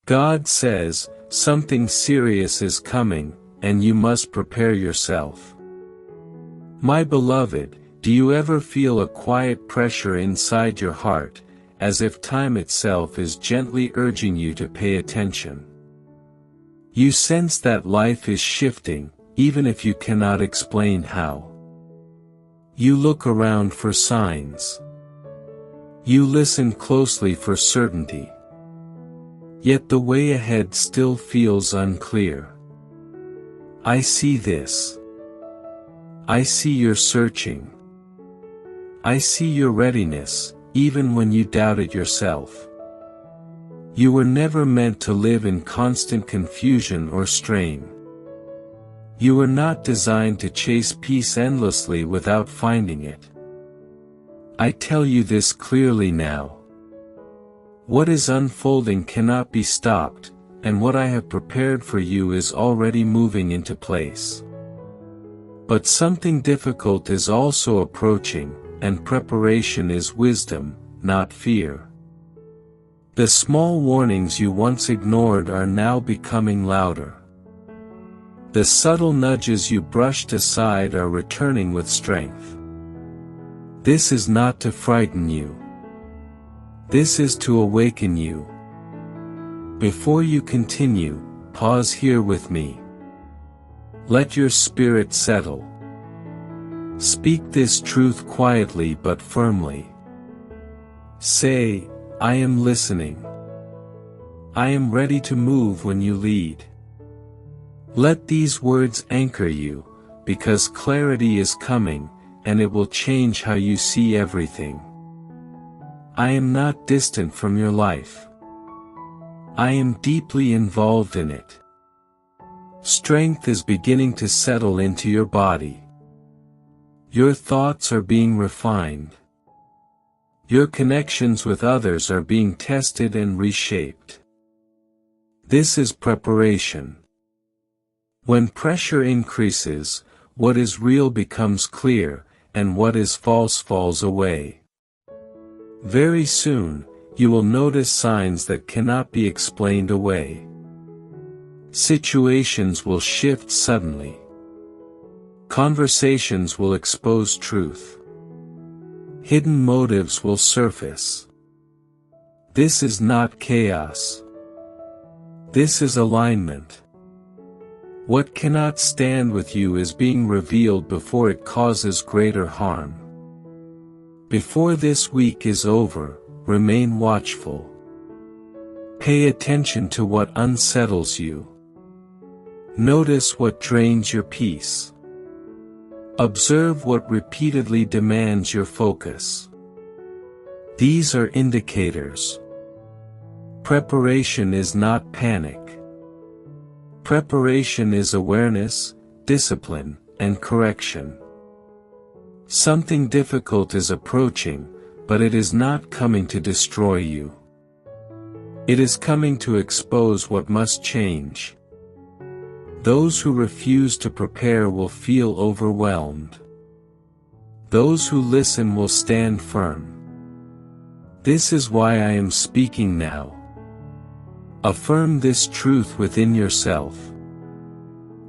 God says, something serious is coming, and you must prepare yourself. My beloved, do you ever feel a quiet pressure inside your heart, as if time itself is gently urging you to pay attention? You sense that life is shifting, even if you cannot explain how. You look around for signs. You listen closely for certainty. Yet the way ahead still feels unclear. I see this. I see your searching. I see your readiness, even when you doubted yourself. You were never meant to live in constant confusion or strain. You were not designed to chase peace endlessly without finding it. I tell you this clearly now. What is unfolding cannot be stopped, and what I have prepared for you is already moving into place. But something difficult is also approaching, and preparation is wisdom, not fear. The small warnings you once ignored are now becoming louder. The subtle nudges you brushed aside are returning with strength. This is not to frighten you. This is to awaken you. Before you continue, pause here with me. Let your spirit settle. Speak this truth quietly but firmly. Say, I am listening. I am ready to move when you lead. Let these words anchor you, because clarity is coming, and it will change how you see everything. I am not distant from your life. I am deeply involved in it. Strength is beginning to settle into your body. Your thoughts are being refined. Your connections with others are being tested and reshaped. This is preparation. When pressure increases, what is real becomes clear, and what is false falls away. Very soon, you will notice signs that cannot be explained away. Situations will shift suddenly. Conversations will expose truth. Hidden motives will surface. This is not chaos. This is alignment. What cannot stand with you is being revealed before it causes greater harm. Before this week is over, remain watchful. Pay attention to what unsettles you. Notice what drains your peace. Observe what repeatedly demands your focus. These are indicators. Preparation is not panic. Preparation is awareness, discipline, and correction. Something difficult is approaching, but it is not coming to destroy you. It is coming to expose what must change. Those who refuse to prepare will feel overwhelmed. Those who listen will stand firm. This is why I am speaking now. Affirm this truth within yourself.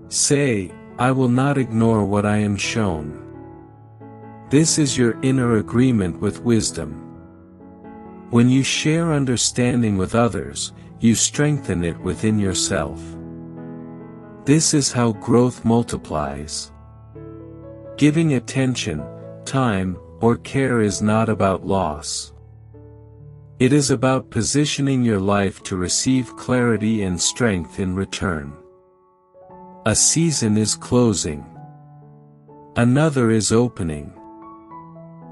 Say, I will not ignore what I am shown. This is your inner agreement with wisdom. When you share understanding with others, you strengthen it within yourself. This is how growth multiplies. Giving attention, time, or care is not about loss. It is about positioning your life to receive clarity and strength in return. A season is closing. Another is opening.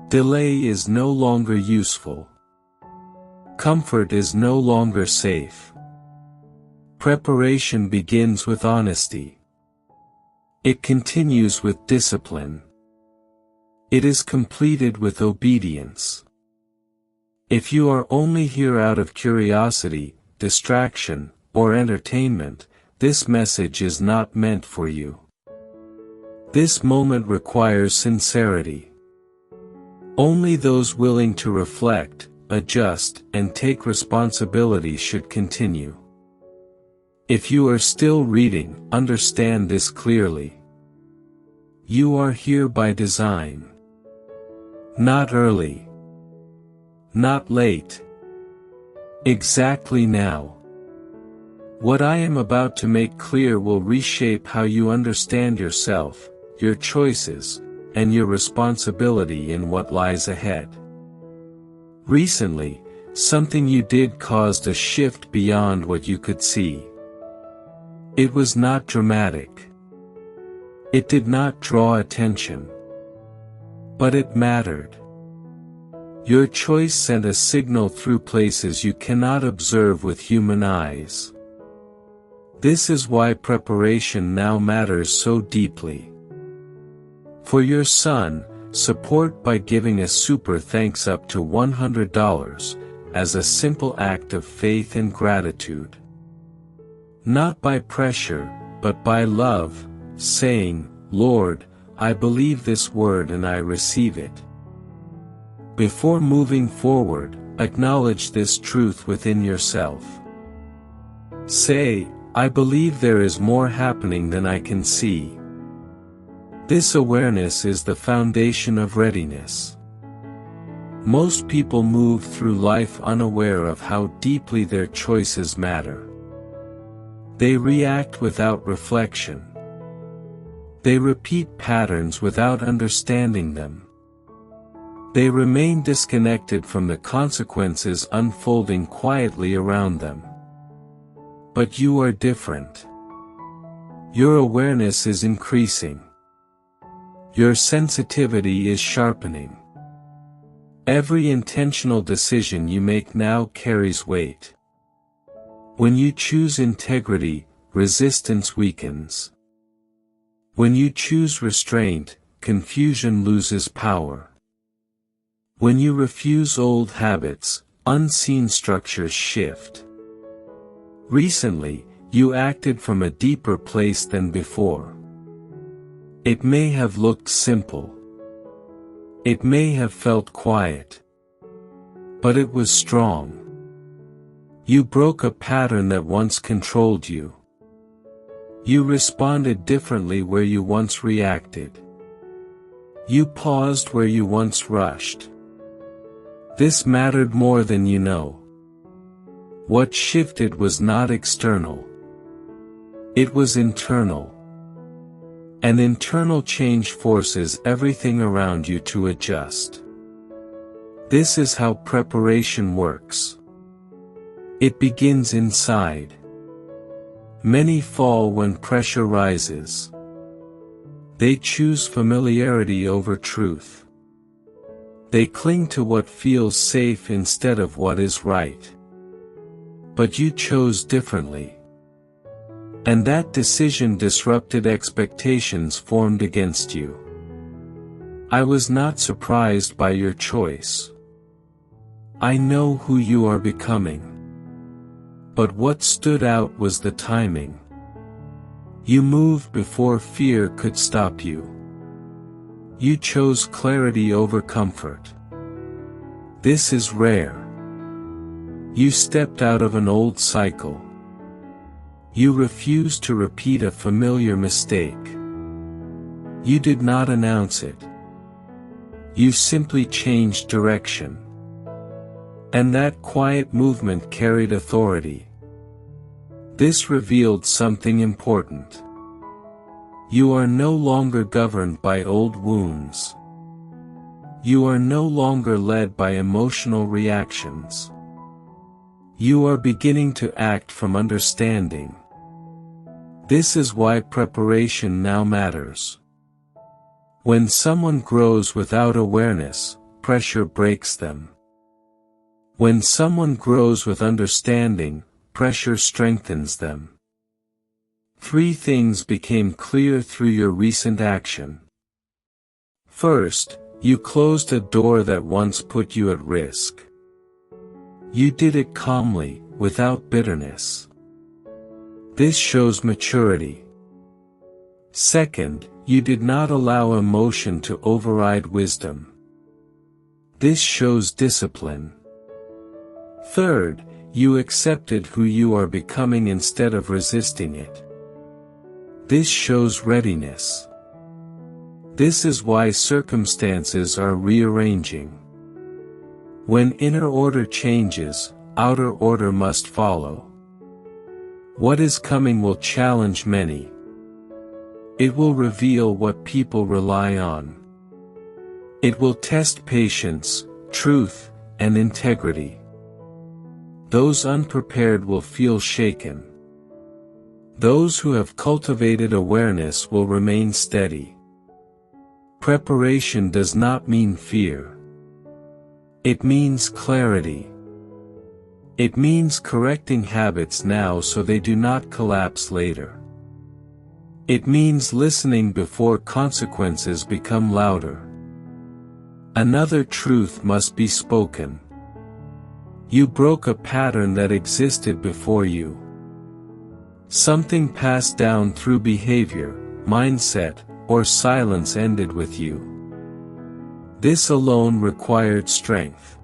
Delay is no longer useful. Comfort is no longer safe. Preparation begins with honesty. It continues with discipline. It is completed with obedience. If you are only here out of curiosity, distraction, or entertainment, this message is not meant for you. This moment requires sincerity. Only those willing to reflect, adjust, and take responsibility should continue. If you are still reading, understand this clearly. You are here by design. Not early. Not late. Exactly now. What I am about to make clear will reshape how you understand yourself, your choices, and your responsibility in what lies ahead. Recently, something you did caused a shift beyond what you could see. It was not dramatic. It did not draw attention. But it mattered. Your choice sent a signal through places you cannot observe with human eyes. This is why preparation now matters so deeply. For your son, support by giving a super thanks up to $100, as a simple act of faith and gratitude. Not by pressure, but by love, saying, Lord, I believe this word and I receive it. Before moving forward, acknowledge this truth within yourself. Say, I believe there is more happening than I can see. This awareness is the foundation of readiness. Most people move through life unaware of how deeply their choices matter. They react without reflection. They repeat patterns without understanding them. They remain disconnected from the consequences unfolding quietly around them. But you are different. Your awareness is increasing. Your sensitivity is sharpening. Every intentional decision you make now carries weight. When you choose integrity, resistance weakens. When you choose restraint, confusion loses power. When you refuse old habits, unseen structures shift. Recently, you acted from a deeper place than before. It may have looked simple. It may have felt quiet. But it was strong. You broke a pattern that once controlled you. You responded differently where you once reacted. You paused where you once rushed. This mattered more than you know. What shifted was not external. It was internal. And internal change forces everything around you to adjust. This is how preparation works. It begins inside. Many fall when pressure rises. They choose familiarity over truth. They cling to what feels safe instead of what is right. But you chose differently. And that decision disrupted expectations formed against you. I was not surprised by your choice. I know who you are becoming. But what stood out was the timing. You moved before fear could stop you. You chose clarity over comfort. This is rare. You stepped out of an old cycle. You refused to repeat a familiar mistake. You did not announce it. You simply changed direction. And that quiet movement carried authority. This revealed something important. You are no longer governed by old wounds. You are no longer led by emotional reactions. You are beginning to act from understanding. This is why preparation now matters. When someone grows without awareness, pressure breaks them. When someone grows with understanding, pressure strengthens them. 3 things became clear through your recent action. First, you closed a door that once put you at risk. You did it calmly, without bitterness. This shows maturity. Second, you did not allow emotion to override wisdom. This shows discipline. Third, You accepted who you are becoming instead of resisting it. This shows readiness. This is why circumstances are rearranging. When inner order changes, outer order must follow. What is coming will challenge many. It will reveal what people rely on. It will test patience, truth, and integrity. Those unprepared will feel shaken. Those who have cultivated awareness will remain steady. Preparation does not mean fear. It means clarity. It means correcting habits now so they do not collapse later. It means listening before consequences become louder. Another truth must be spoken. You broke a pattern that existed before you. Something passed down through behavior, mindset, or silence ended with you. This alone required strength.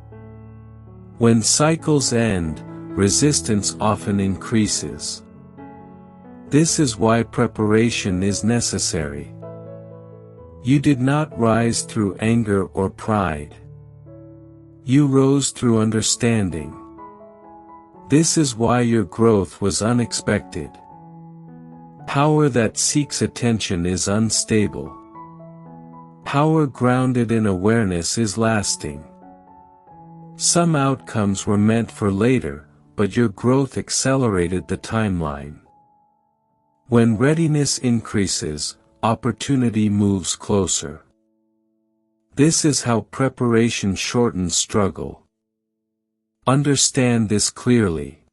When cycles end, resistance often increases. This is why preparation is necessary. You did not rise through anger or pride. You rose through understanding. This is why your growth was unexpected. Power that seeks attention is unstable. Power grounded in awareness is lasting. Some outcomes were meant for later, but your growth accelerated the timeline. When readiness increases, opportunity moves closer. This is how preparation shortens struggle. Understand this clearly.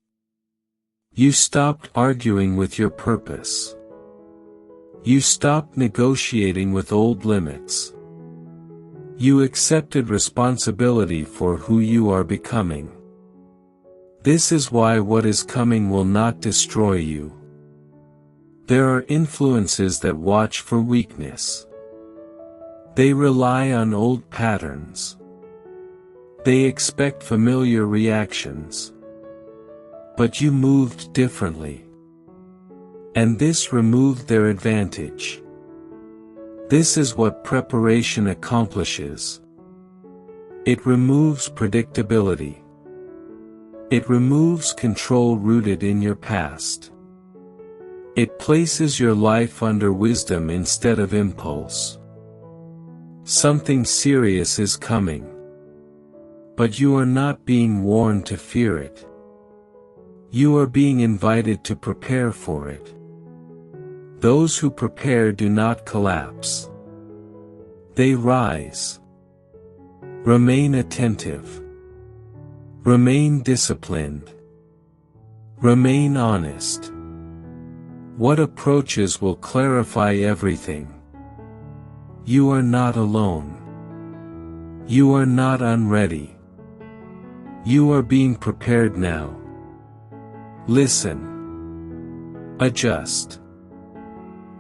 You stopped arguing with your purpose. You stopped negotiating with old limits. You accepted responsibility for who you are becoming. This is why what is coming will not destroy you. There are influences that watch for weakness. They rely on old patterns. They expect familiar reactions. But you moved differently. And this removed their advantage. This is what preparation accomplishes. It removes predictability. It removes control rooted in your past. It places your life under wisdom instead of impulse. Something serious is coming. But you are not being warned to fear it. You are being invited to prepare for it. Those who prepare do not collapse. They rise. Remain attentive. Remain disciplined. Remain honest. What approaches will clarify everything? You are not alone. You are not unready. You are being prepared now. Listen. Adjust.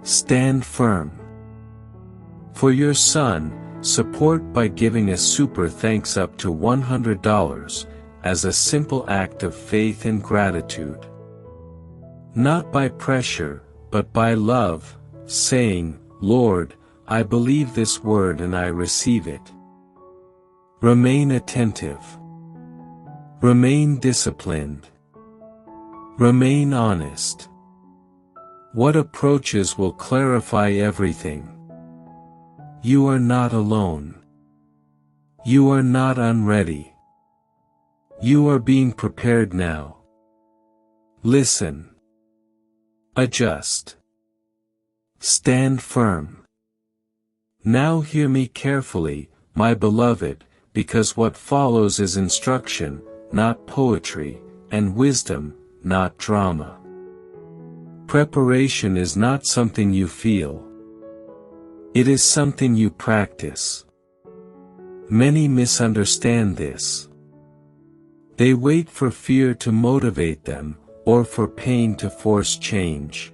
Stand firm. For your son, support by giving a super thanks up to $100 as a simple act of faith and gratitude. Not by pressure, but by love, saying, Lord, I believe this word and I receive it. Remain attentive. Remain disciplined. Remain honest. What approaches will clarify everything? You are not alone. You are not unready. You are being prepared now. Listen. Adjust. Stand firm. Now hear me carefully, my beloved, because what follows is instruction, not poetry, and wisdom, not drama. Preparation is not something you feel. It is something you practice. Many misunderstand this. They wait for fear to motivate them, or for pain to force change.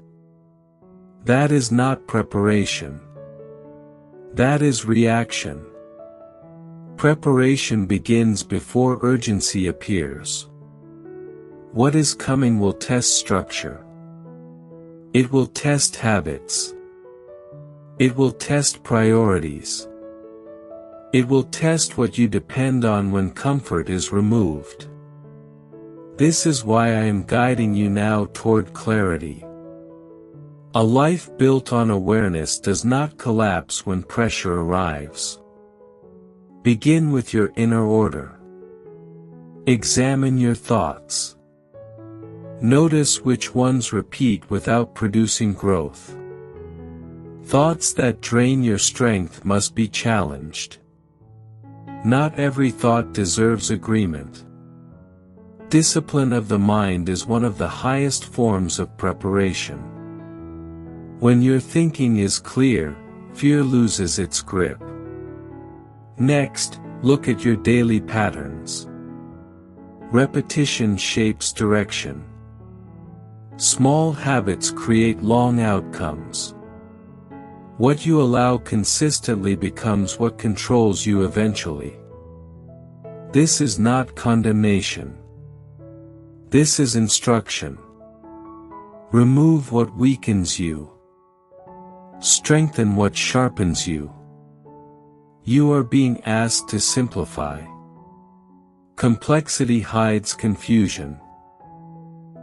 That is not preparation. That is reaction. Preparation begins before urgency appears. What is coming will test structure. It will test habits. It will test priorities. It will test what you depend on when comfort is removed. This is why I am guiding you now toward clarity. A life built on awareness does not collapse when pressure arrives. Begin with your inner order. Examine your thoughts. Notice which ones repeat without producing growth. Thoughts that drain your strength must be challenged. Not every thought deserves agreement. Discipline of the mind is one of the highest forms of preparation. When your thinking is clear, fear loses its grip. Next, look at your daily patterns. Repetition shapes direction. Small habits create long outcomes. What you allow consistently becomes what controls you eventually. This is not condemnation. This is instruction. Remove what weakens you. Strengthen what sharpens you. You are being asked to simplify. Complexity hides confusion.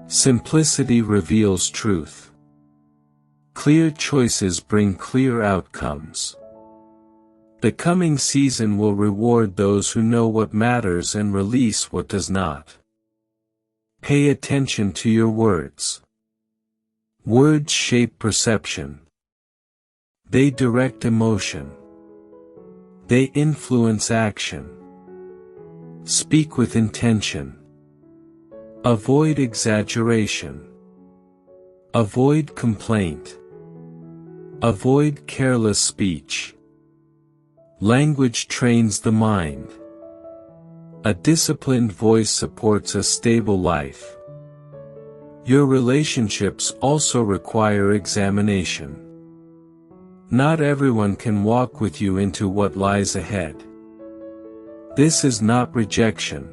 Simplicity reveals truth. Clear choices bring clear outcomes. The coming season will reward those who know what matters and release what does not. Pay attention to your words. Words shape perception. They direct emotion. They influence action. Speak with intention. Avoid exaggeration. Avoid complaint. Avoid careless speech. Language trains the mind. A disciplined voice supports a stable life. Your relationships also require examination. Not everyone can walk with you into what lies ahead. This is not rejection.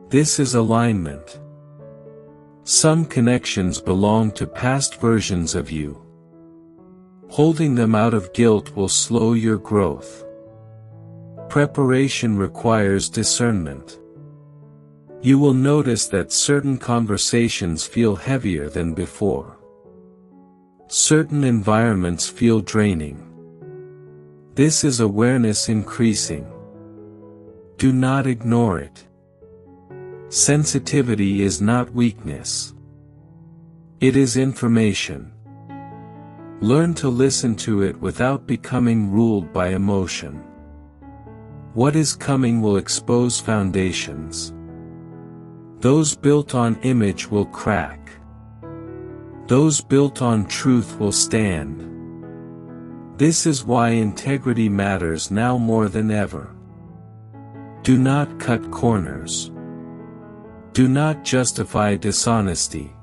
This is alignment. Some connections belong to past versions of you. Holding them out of guilt will slow your growth. Preparation requires discernment. You will notice that certain conversations feel heavier than before. Certain environments feel draining. This is awareness increasing. Do not ignore it. Sensitivity is not weakness. It is information. Learn to listen to it without becoming ruled by emotion. What is coming will expose foundations. Those built on image will crack. Those built on truth will stand. This is why integrity matters now more than ever. Do not cut corners. Do not justify dishonesty.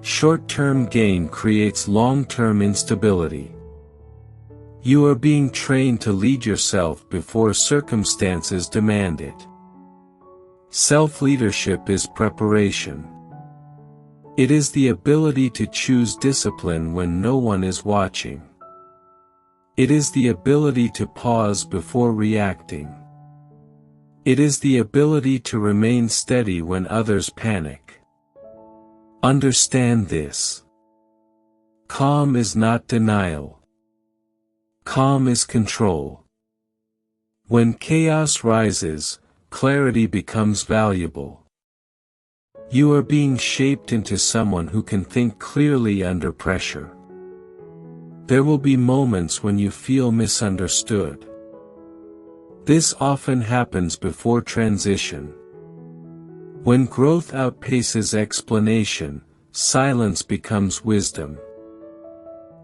Short-term gain creates long-term instability. You are being trained to lead yourself before circumstances demand it. Self-leadership is preparation. It is the ability to choose discipline when no one is watching. It is the ability to pause before reacting. It is the ability to remain steady when others panic. Understand this. Calm is not denial. Calm is control. When chaos rises, clarity becomes valuable. You are being shaped into someone who can think clearly under pressure. There will be moments when you feel misunderstood. This often happens before transition. When growth outpaces explanation, silence becomes wisdom.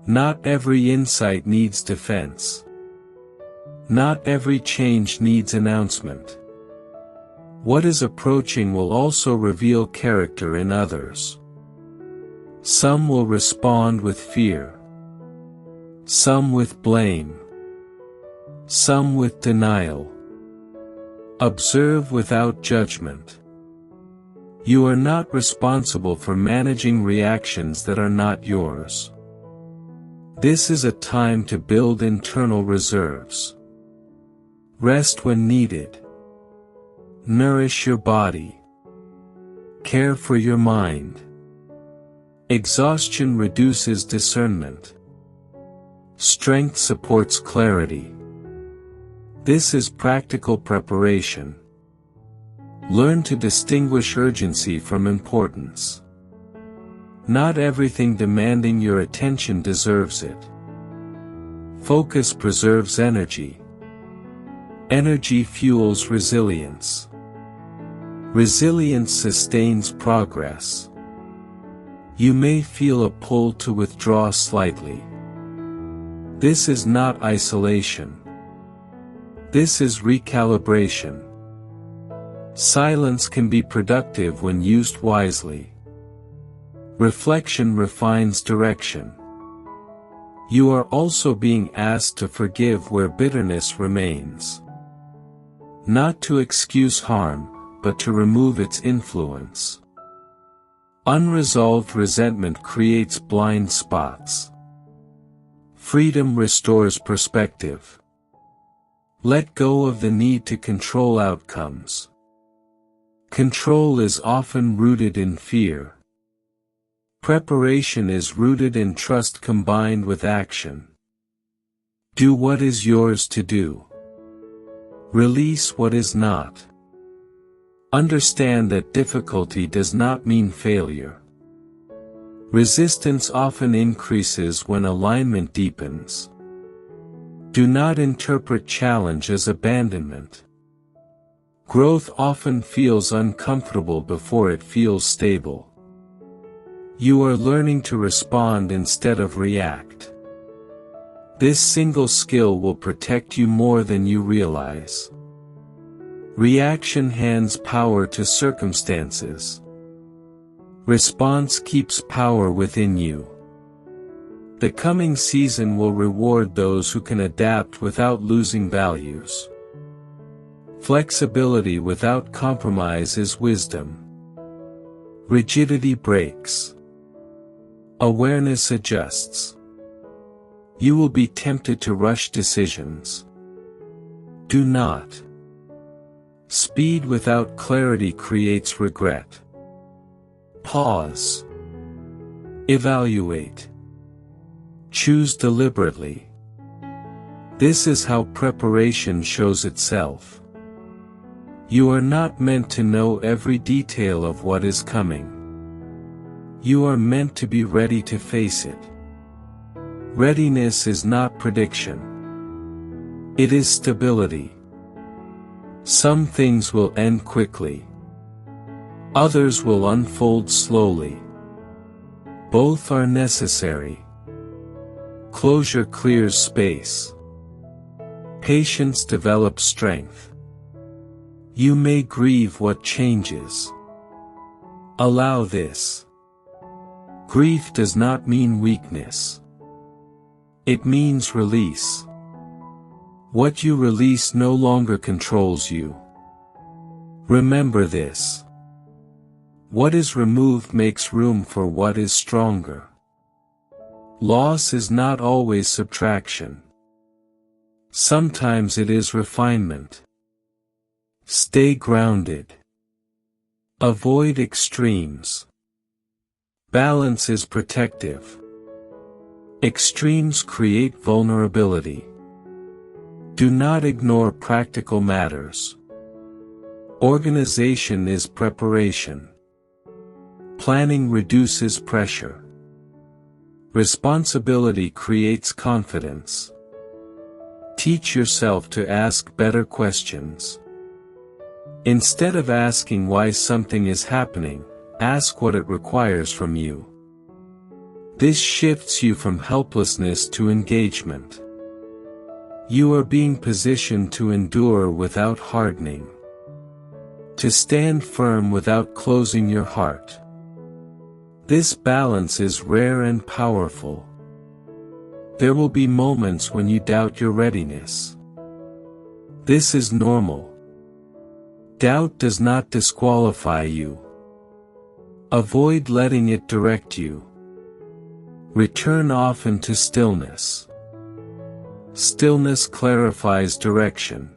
Not every insight needs defense. Not every change needs announcement. What is approaching will also reveal character in others. Some will respond with fear. Some with blame. Some with denial. Observe without judgment. You are not responsible for managing reactions that are not yours. This is a time to build internal reserves. Rest when needed. Nourish your body. Care for your mind. Exhaustion reduces discernment. Strength supports clarity. This is practical preparation. Learn to distinguish urgency from importance. Not everything demanding your attention deserves it. Focus preserves energy. Energy fuels resilience. Resilience sustains progress. You may feel a pull to withdraw slightly. This is not isolation. This is recalibration. Silence can be productive when used wisely. Reflection refines direction. You are also being asked to forgive where bitterness remains. Not to excuse harm, but to remove its influence. Unresolved resentment creates blind spots. Freedom restores perspective. Let go of the need to control outcomes. Control is often rooted in fear. Preparation is rooted in trust combined with action. Do what is yours to do. Release what is not. Understand that difficulty does not mean failure. Resistance often increases when alignment deepens. Do not interpret challenge as abandonment. Growth often feels uncomfortable before it feels stable. You are learning to respond instead of react. This single skill will protect you more than you realize. Reaction hands power to circumstances. Response keeps power within you. The coming season will reward those who can adapt without losing values. Flexibility without compromise is wisdom. Rigidity breaks. Awareness adjusts. You will be tempted to rush decisions. Do not. Speed without clarity creates regret. Pause. Evaluate. Choose deliberately. This is how preparation shows itself. You are not meant to know every detail of what is coming. You are meant to be ready to face it. Readiness is not prediction. It is stability. Some things will end quickly. Others will unfold slowly. Both are necessary. Closure clears space. Patience develops strength. You may grieve what changes. Allow this. Grief does not mean weakness. It means release. What you release no longer controls you. Remember this. What is removed makes room for what is stronger. Loss is not always subtraction. Sometimes it is refinement. Stay grounded. Avoid extremes. Balance is protective. Extremes create vulnerability. Do not ignore practical matters. Organization is preparation. Planning reduces pressure. Responsibility creates confidence. Teach yourself to ask better questions. Instead of asking why something is happening, ask what it requires from you. This shifts you from helplessness to engagement. You are being positioned to endure without hardening. To stand firm without closing your heart. This balance is rare and powerful. There will be moments when you doubt your readiness. This is normal. Doubt does not disqualify you. Avoid letting it direct you. Return often to stillness. Stillness clarifies direction.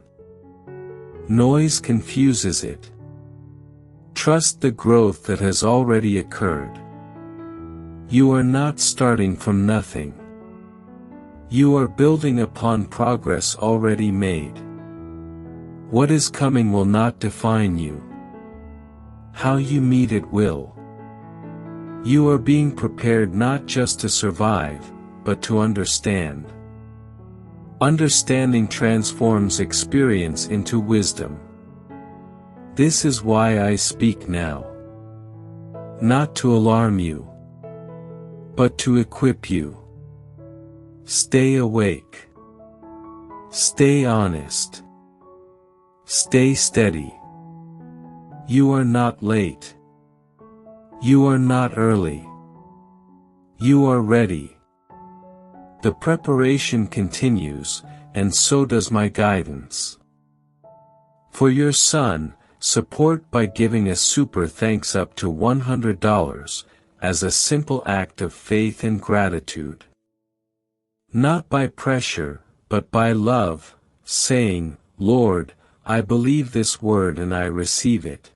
Noise confuses it. Trust the growth that has already occurred. You are not starting from nothing. You are building upon progress already made. What is coming will not define you. How you meet it will. You are being prepared not just to survive, but to understand. Understanding transforms experience into wisdom. This is why I speak now. Not to alarm you, but to equip you. Stay awake. Stay honest. Stay steady. You are not late. You are not early. You are ready. The preparation continues, and so does my guidance. For your son, support by giving a super thanks up to $100, as a simple act of faith and gratitude. Not by pressure, but by love, saying, Lord, I believe this word and I receive it.